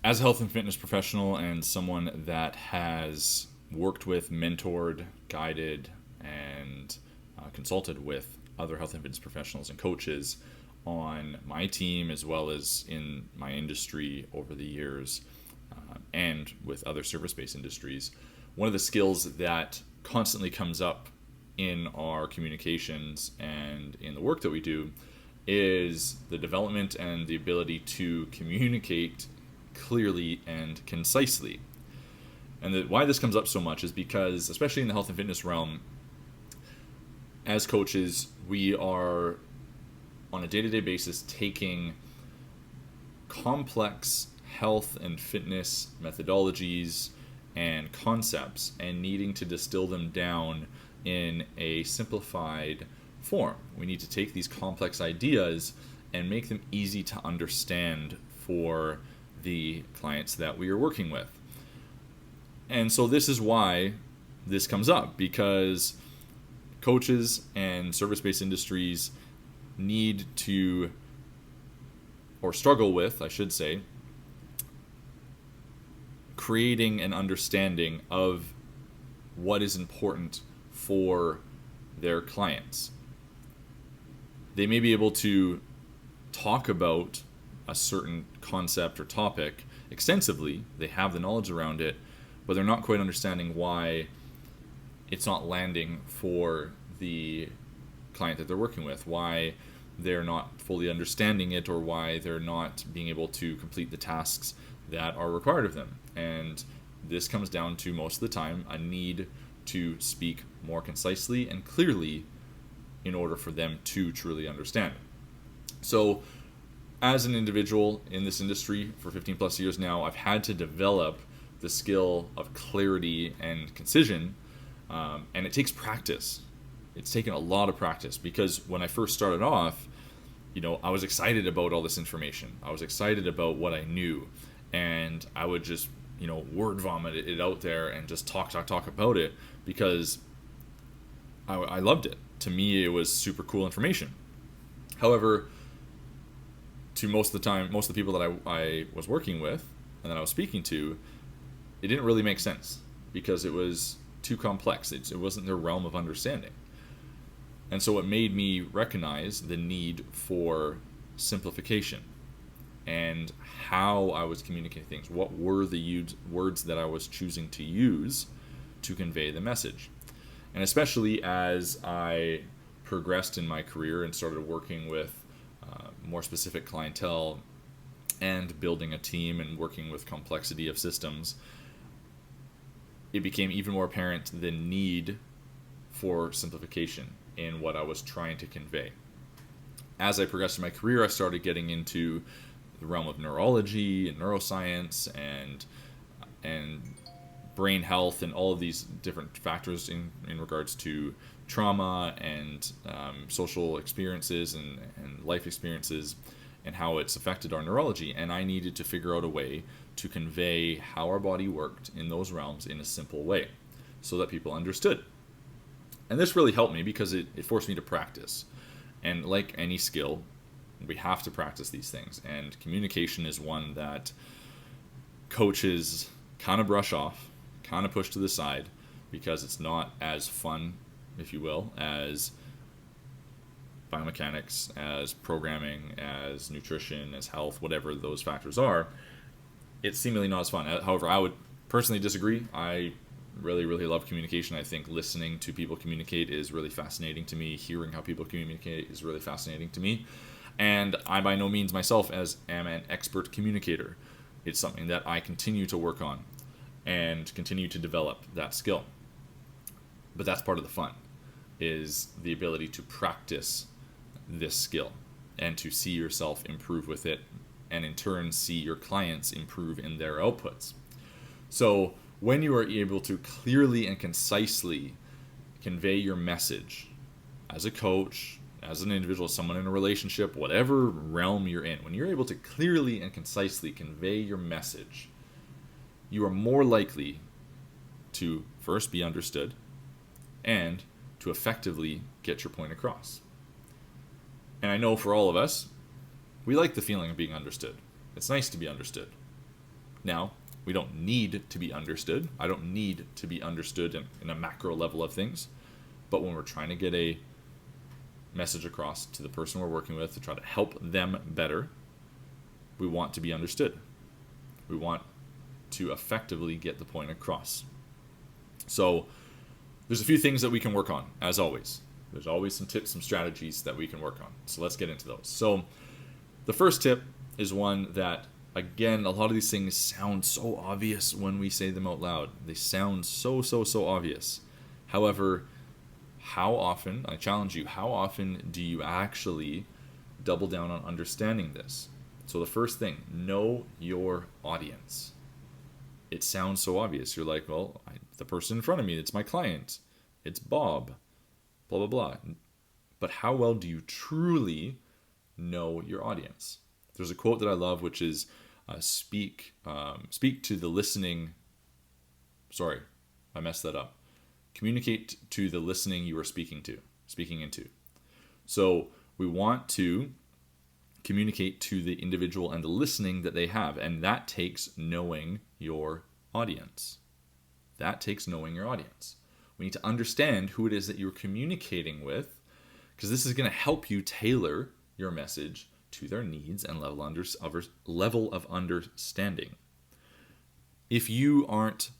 As a health and fitness professional and someone that has worked with, mentored, guided, and consulted with other health and fitness professionals and coaches on my team as well as in my industry over the years, and with other service-based industries, one of the skills that constantly comes up in our communications and in the work that we do is the development and the ability to communicate clearly and concisely. And why this comes up so much is because, especially in the health and fitness realm, as coaches, we are on a day-to-day basis taking complex health and fitness methodologies and concepts and needing to distill them down in a simplified form. We need to take these complex ideas and make them easy to understand for the clients that we are working with. And so this is why this comes up, because coaches and service-based industries need to, or struggle with, I should say, creating an understanding of what is important for their clients. They may be able to talk about a certain concept or topic extensively, they have the knowledge around it, but they're not quite understanding why it's not landing for the client that they're working with, why they're not fully understanding it, or why they're not being able to complete the tasks that are required of them. And this comes down to, most of the time, a need to speak more concisely and clearly in order for them to truly understand. So as an individual in this industry for 15 plus years now, I've had to develop the skill of clarity and concision, and it takes practice. It's taken a lot of practice, because when I first started off, I was excited about all this information. I was excited about what I knew, and I would just, word vomit it out there and just talk about it, because I loved it. To me, it was super cool information. However, to most of the people that I was working with and that I was speaking to, it didn't really make sense, because it was too complex. It wasn't their realm of understanding. And so it made me recognize the need for simplification and how I was communicating things. What were the words that I was choosing to use to convey the message? And especially as I progressed in my career and started working with more specific clientele and building a team and working with complexity of systems, it became even more apparent the need for simplification in what I was trying to convey. As I progressed in my career, I started getting into the realm of neurology and neuroscience and brain health and all of these different factors in regards to trauma and social experiences and life experiences and how it's affected our neurology. And I needed to figure out a way to convey how our body worked in those realms in a simple way so that people understood. And this really helped me because it forced me to practice. And like any skill, we have to practice these things. And communication is one that coaches kind of brush off, kind of push to the side, because it's not as fun, if you will, as biomechanics, as programming, as nutrition, as health, whatever those factors are. It's seemingly not as fun. However, I would personally disagree. I really, really love communication. I think listening to people communicate is really fascinating to me. Hearing how people communicate is really fascinating to me. And I by no means myself am an expert communicator. It's something that I continue to work on and continue to develop that skill. But that's part of the fun, is the ability to practice this skill and to see yourself improve with it, and in turn see your clients improve in their outputs. So when you are able to clearly and concisely convey your message as a coach, as an individual, someone in a relationship, whatever realm you're in, when you're able to clearly and concisely convey your message, you are more likely to first be understood and to effectively get your point across. And I know for all of us, we like the feeling of being understood. It's nice to be understood. Now, we don't need to be understood. I don't need to be understood in a macro level of things. But when we're trying to get a message across to the person we're working with to try to help them better, we want to be understood. We want to effectively get the point across. So there's a few things that we can work on, as always. There's always some tips, some strategies that we can work on. So let's get into those. So the first tip is one that, again, a lot of these things sound so obvious when we say them out loud. They sound so obvious. However, how often, I challenge you, how often do you actually double down on understanding this? So the first thing, know your audience. It sounds so obvious. You're like, well, the person in front of me, it's my client. It's Bob. Blah, blah, blah. But how well do you truly know your audience? There's a quote that I love, which is, speak to the listening. Sorry, I messed that up. Communicate to the listening you are speaking into. So we want to communicate to the individual and the listening that they have, and that takes knowing your audience. We need to understand who it is that you're communicating with, because this is going to help you tailor your message to their needs and level of understanding. If you aren't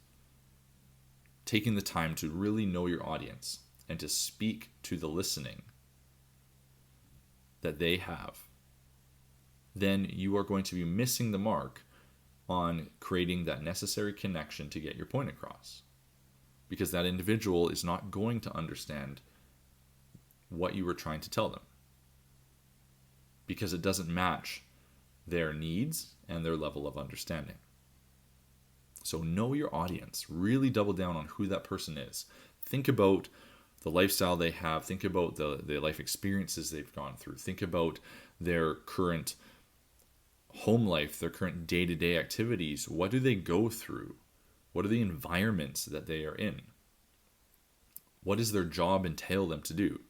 taking the time to really know your audience and to speak to the listening that they have, then you are going to be missing the mark on creating that necessary connection to get your point across. Because that individual is not going to understand what you were trying to tell them. Because it doesn't match their needs and their level of understanding. So know your audience. Really double down on who that person is. Think about the lifestyle they have. Think about the life experiences they've gone through. Think about their current home life, their current day-to-day activities. What do they go through? What are the environments that they are in? What does their job entail them to do?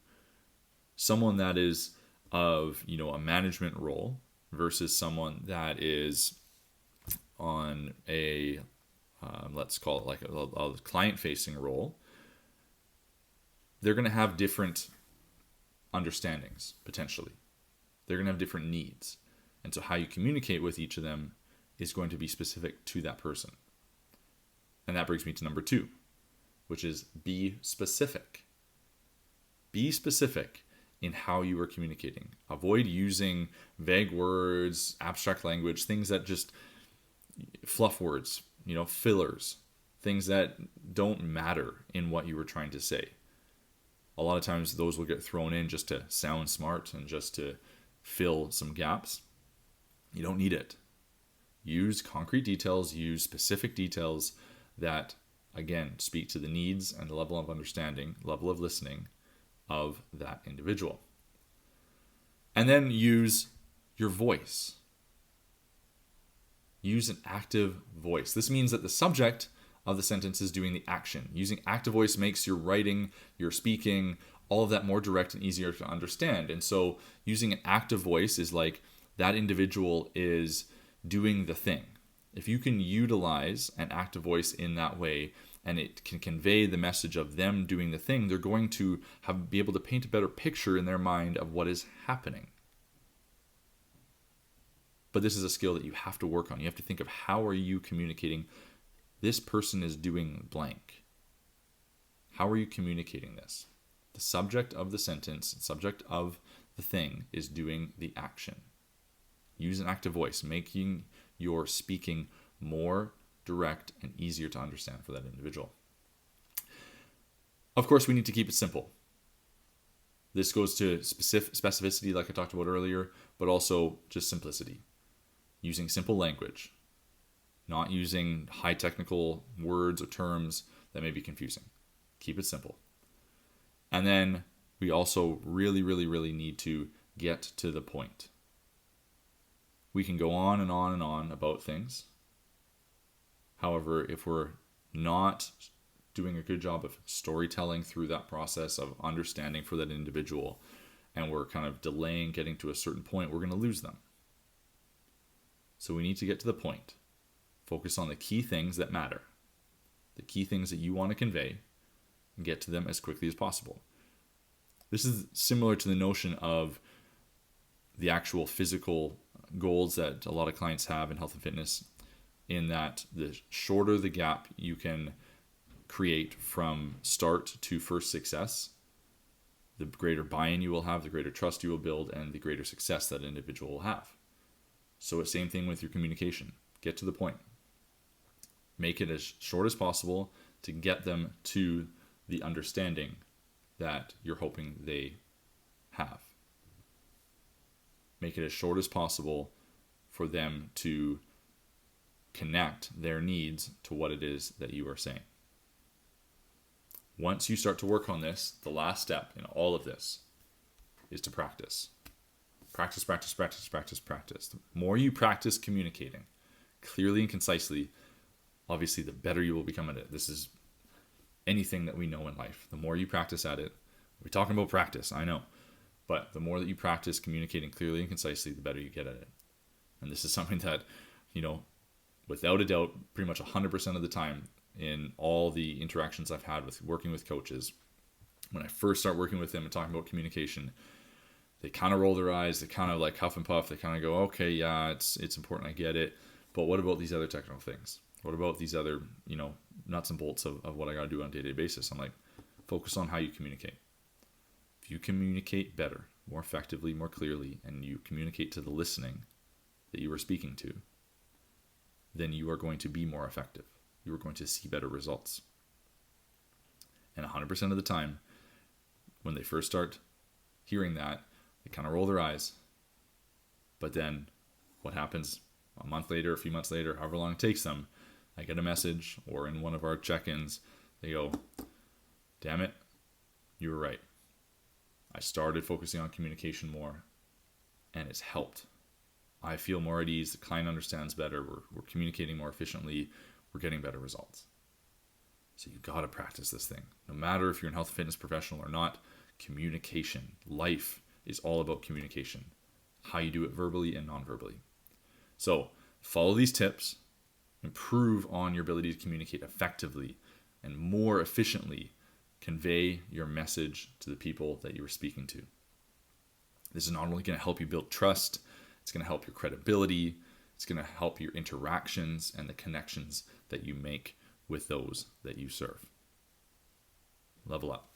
Someone that is of, a management role versus someone that is on a let's call it like a client-facing role, they're going to have different understandings, potentially. They're going to have different needs. And so how you communicate with each of them is going to be specific to that person. And that brings me to number 2, which is be specific. Be specific in how you are communicating. Avoid using vague words, abstract language, things that just fluff words, fillers, things that don't matter in what you were trying to say. A lot of times those will get thrown in just to sound smart and just to fill some gaps. You don't need it. Use concrete details, use specific details that, again, speak to the needs and the level of understanding, level of listening of that individual. And then use your voice. Use an active voice. This means that the subject of the sentence is doing the action. Using active voice makes your writing, your speaking, all of that more direct and easier to understand. And so using an active voice is like that individual is doing the thing. If you can utilize an active voice in that way and it can convey the message of them doing the thing, they're going to be able to paint a better picture in their mind of what is happening. But this is a skill that you have to work on. You have to think of how are you communicating, this person is doing blank. How are you communicating this? The subject of the sentence, the subject of the thing is doing the action. Use an active voice, making your speaking more direct and easier to understand for that individual. Of course, we need to keep it simple. This goes to specificity, like I talked about earlier, but also just simplicity. Using simple language, not using high technical words or terms that may be confusing. Keep it simple. And then we also really need to get to the point. We can go on and on and on about things. However, if we're not doing a good job of storytelling through that process of understanding for that individual, and we're kind of delaying getting to a certain point, we're going to lose them. So we need to get to the point. Focus on the key things that matter, the key things that you want to convey, and get to them as quickly as possible. This is similar to the notion of the actual physical goals that a lot of clients have in health and fitness, in that the shorter the gap you can create from start to first success, the greater buy-in you will have, the greater trust you will build, and the greater success that individual will have. So it's same thing with your communication. Get to the point. Make it as short as possible to get them to the understanding that you're hoping they have. Make it as short as possible for them to connect their needs to what it is that you are saying. Once you start to work on this, the last step in all of this is to practice. Practice, practice, practice, practice, practice. The more you practice communicating clearly and concisely, obviously the better you will become at it. This is anything that we know in life. The more you practice at it, we're talking about practice, I know, but the more that you practice communicating clearly and concisely, the better you get at it. And this is something that, without a doubt, pretty much 100% of the time in all the interactions I've had with working with coaches, when I first start working with them and talking about communication, they kind of roll their eyes, they kind of like huff and puff, they kind of go, okay, yeah, it's important, I get it, but what about these other technical things? What about these other, nuts and bolts of what I got to do on a day-to-day basis? I'm like, focus on how you communicate. If you communicate better, more effectively, more clearly, and you communicate to the listening that you are speaking to, then you are going to be more effective. You are going to see better results. And 100% of the time, when they first start hearing that, they kind of roll their eyes. But then what happens a month later, a few months later, however long it takes them, I get a message, or in one of our check-ins, they go, damn it, you were right. I started focusing on communication more, and it's helped. I feel more at ease. The client understands better. We're communicating more efficiently. We're getting better results. So you got to practice this thing. No matter if you're a health and fitness professional or not, communication, life is all about communication. How you do it verbally and non-verbally. So follow these tips. Improve on your ability to communicate effectively and more efficiently convey your message to the people that you are speaking to. This is not only going to help you build trust, it's going to help your credibility, it's going to help your interactions and the connections that you make with those that you serve. Level up.